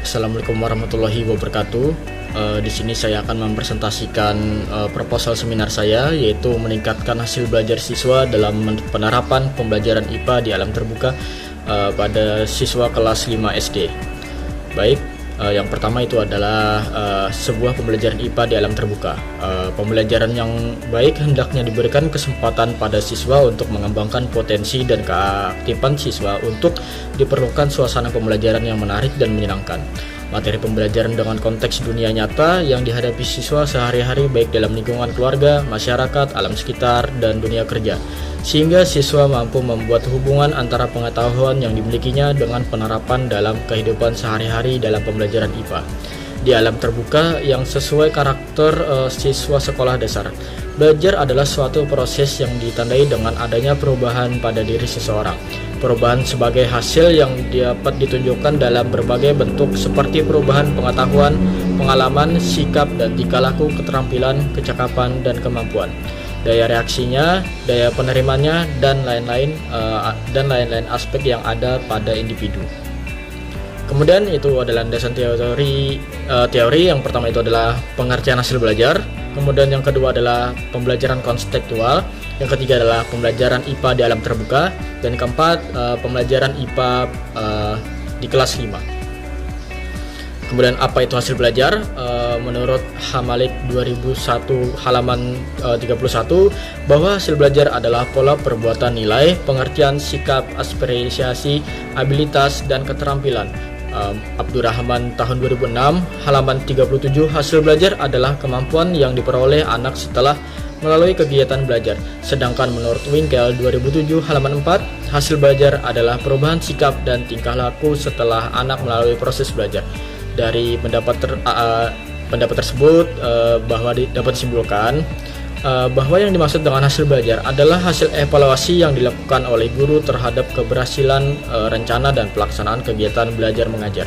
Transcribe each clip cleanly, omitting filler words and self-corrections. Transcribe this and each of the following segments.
Assalamualaikum warahmatullahi wabarakatuh. Di sini saya akan mempresentasikan proposal seminar saya, yaitu meningkatkan hasil belajar siswa dalam penerapan pembelajaran IPA di alam terbuka pada siswa kelas 5 SD. Baik, yang pertama itu adalah sebuah pembelajaran IPA di alam terbuka. Pembelajaran yang baik hendaknya diberikan kesempatan pada siswa untuk mengembangkan potensi dan keaktifan siswa untuk diperlukan suasana pembelajaran yang menarik dan menyenangkan. Materi pembelajaran dengan konteks dunia nyata yang dihadapi siswa sehari-hari baik dalam lingkungan keluarga, masyarakat, alam sekitar, dan dunia kerja, sehingga siswa mampu membuat hubungan antara pengetahuan yang dimilikinya dengan penerapan dalam kehidupan sehari-hari dalam pembelajaran IPA di alam terbuka yang sesuai karakter siswa sekolah dasar. Belajar adalah suatu proses yang ditandai dengan adanya perubahan pada diri seseorang. Perubahan sebagai hasil yang dapat ditunjukkan dalam berbagai bentuk seperti perubahan pengetahuan, pengalaman, sikap dan tingkah laku, keterampilan, kecakapan, dan kemampuan, daya reaksinya, daya penerimanya, dan lain-lain aspek yang ada pada individu. Kemudian itu adalah landasan teori. Yang pertama itu adalah pengertian hasil belajar. Kemudian yang kedua adalah pembelajaran konseptual. Yang ketiga adalah pembelajaran IPA di alam terbuka. Dan keempat, pembelajaran IPA di kelas 5. Kemudian apa itu hasil belajar? Menurut Hamalik 2001 halaman 31, bahwa hasil belajar adalah pola perbuatan nilai, pengertian, sikap, apresiasi, abilitas, dan keterampilan. Abdurrahman tahun 2006 halaman 37, hasil belajar adalah kemampuan yang diperoleh anak setelah melalui kegiatan belajar. Sedangkan menurut Winkel 2007 halaman 4, hasil belajar adalah perubahan sikap dan tingkah laku setelah anak melalui proses belajar. Dari pendapat tersebut bahwa dapat disimpulkan bahwa yang dimaksud dengan hasil belajar adalah hasil evaluasi yang dilakukan oleh guru terhadap keberhasilan rencana dan pelaksanaan kegiatan belajar mengajar.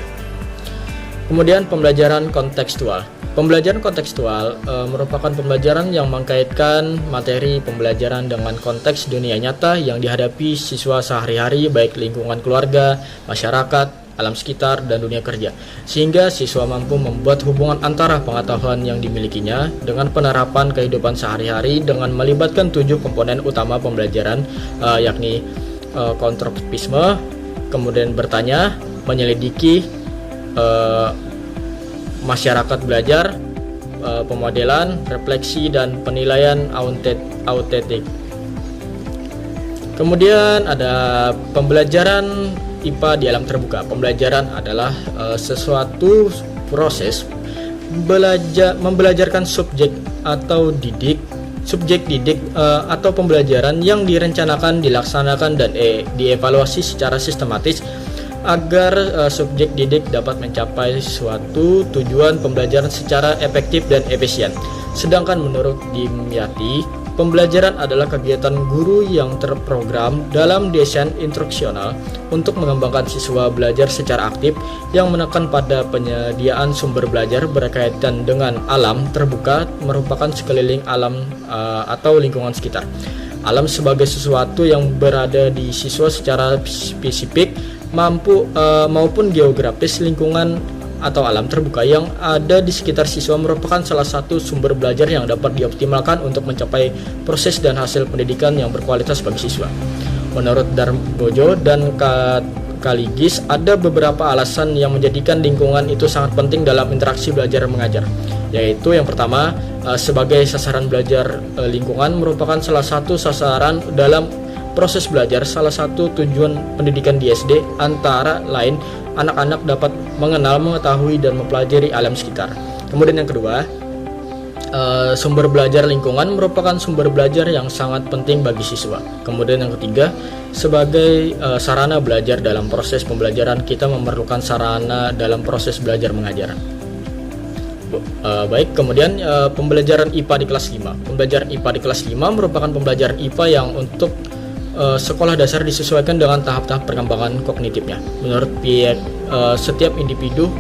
Kemudian pembelajaran kontekstual. Pembelajaran kontekstual merupakan pembelajaran yang mengkaitkan materi pembelajaran dengan konteks dunia nyata yang dihadapi siswa sehari-hari baik lingkungan keluarga, masyarakat, alam sekitar, dan dunia kerja, sehingga siswa mampu membuat hubungan antara pengetahuan yang dimilikinya dengan penerapan kehidupan sehari-hari dengan melibatkan 7 komponen utama pembelajaran, yakni konstruktivisme, kemudian bertanya, menyelidiki, masyarakat belajar, pemodelan, refleksi, dan penilaian autentik. Kemudian ada pembelajaran IPA di alam terbuka. Pembelajaran adalah sesuatu proses membelajarkan subjek didik atau pembelajaran yang direncanakan, dilaksanakan, dan dievaluasi secara sistematis agar subjek didik dapat mencapai suatu tujuan pembelajaran secara efektif dan efisien. Sedangkan menurut Dimyati, pembelajaran adalah kegiatan guru yang terprogram dalam desain instruksional untuk mengembangkan siswa belajar secara aktif yang menekan pada penyediaan sumber belajar berkaitan dengan alam terbuka merupakan sekeliling alam atau lingkungan sekitar. Alam sebagai sesuatu yang berada di siswa secara spesifik maupun geografis. Lingkungan atau alam terbuka yang ada di sekitar siswa merupakan salah satu sumber belajar yang dapat dioptimalkan untuk mencapai proses dan hasil pendidikan yang berkualitas bagi siswa. Menurut Darbojo dan Kaligis, ada beberapa alasan yang menjadikan lingkungan itu sangat penting dalam interaksi belajar mengajar, yaitu yang pertama, sebagai sasaran belajar, lingkungan merupakan salah satu sasaran dalam proses belajar. Salah satu tujuan pendidikan di SD antara lain anak-anak dapat mengenal, mengetahui, dan mempelajari alam sekitar. Kemudian yang kedua, sumber belajar lingkungan merupakan sumber belajar yang sangat penting bagi siswa. Kemudian yang ketiga, sebagai sarana belajar dalam proses pembelajaran, kita memerlukan sarana dalam proses belajar mengajar. Baik, kemudian pembelajaran IPA di kelas 5. Pembelajaran IPA di kelas 5 merupakan pembelajaran IPA yang untuk sekolah dasar disesuaikan dengan tahap-tahap perkembangan kognitifnya. Menurut Pierre setiap individu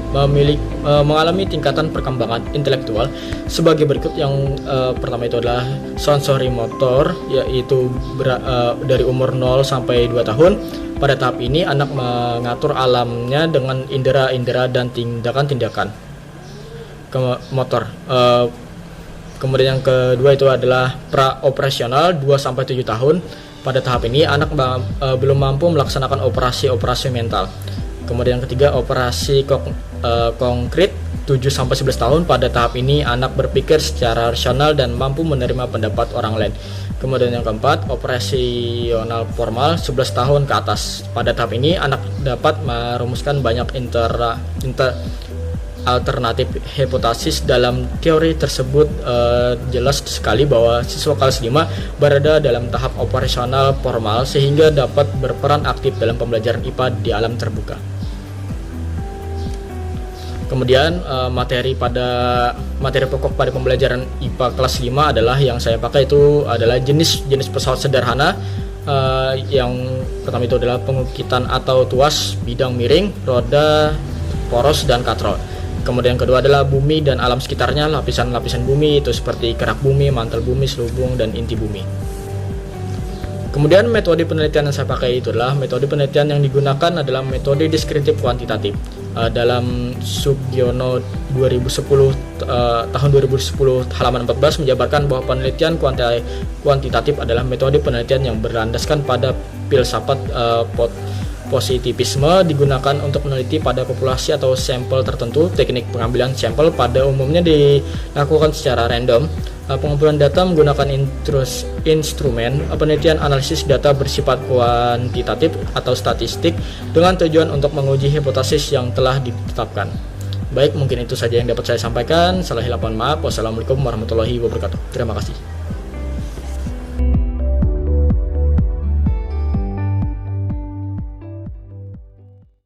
mengalami tingkatan perkembangan intelektual sebagai berikut. Yang pertama itu adalah sensori motor, yaitu dari umur 0 sampai 2 tahun. Pada tahap ini anak mengatur alamnya dengan indera-indera dan tindakan-tindakan motor. Kemudian yang kedua itu adalah pra-operasional 2 sampai 7 tahun. Pada tahap ini anak belum mampu melaksanakan operasi mental. Kemudian yang ketiga operasi konkret 7 sampai 11 tahun. Pada tahap ini anak berpikir secara rasional dan mampu menerima pendapat orang lain. Kemudian yang keempat operasional formal 11 tahun ke atas. Pada tahap ini anak dapat merumuskan banyak alternatif hipotesis. Dalam teori tersebut jelas sekali bahwa siswa kelas 5 berada dalam tahap operasional formal sehingga dapat berperan aktif dalam pembelajaran IPA di alam terbuka. Kemudian materi pokok pada pembelajaran IPA kelas 5 adalah yang saya pakai itu adalah jenis pesawat sederhana. Yang pertama itu adalah pengukitan atau tuas, bidang miring, roda, poros, dan katrol. Kemudian yang kedua adalah bumi dan alam sekitarnya, lapisan-lapisan bumi itu seperti kerak bumi, mantel bumi, selubung, dan inti bumi. Kemudian metode penelitian yang saya pakai itu adalah metode penelitian yang digunakan adalah metode deskriptif kuantitatif. Dalam Sugiono 2010 tahun 2010 halaman 14 menjabarkan bahwa penelitian kuantitatif adalah metode penelitian yang berlandaskan pada filsafat positivisme, digunakan untuk meneliti pada populasi atau sampel tertentu. Teknik pengambilan sampel pada umumnya dilakukan secara random. Pengumpulan data menggunakan instrumen penelitian analisis data bersifat kuantitatif atau statistik dengan tujuan untuk menguji hipotesis yang telah ditetapkan. Baik, mungkin itu saja yang dapat saya sampaikan. Salah hilaf mohon maaf. Wassalamualaikum warahmatullahi wabarakatuh. Terima kasih.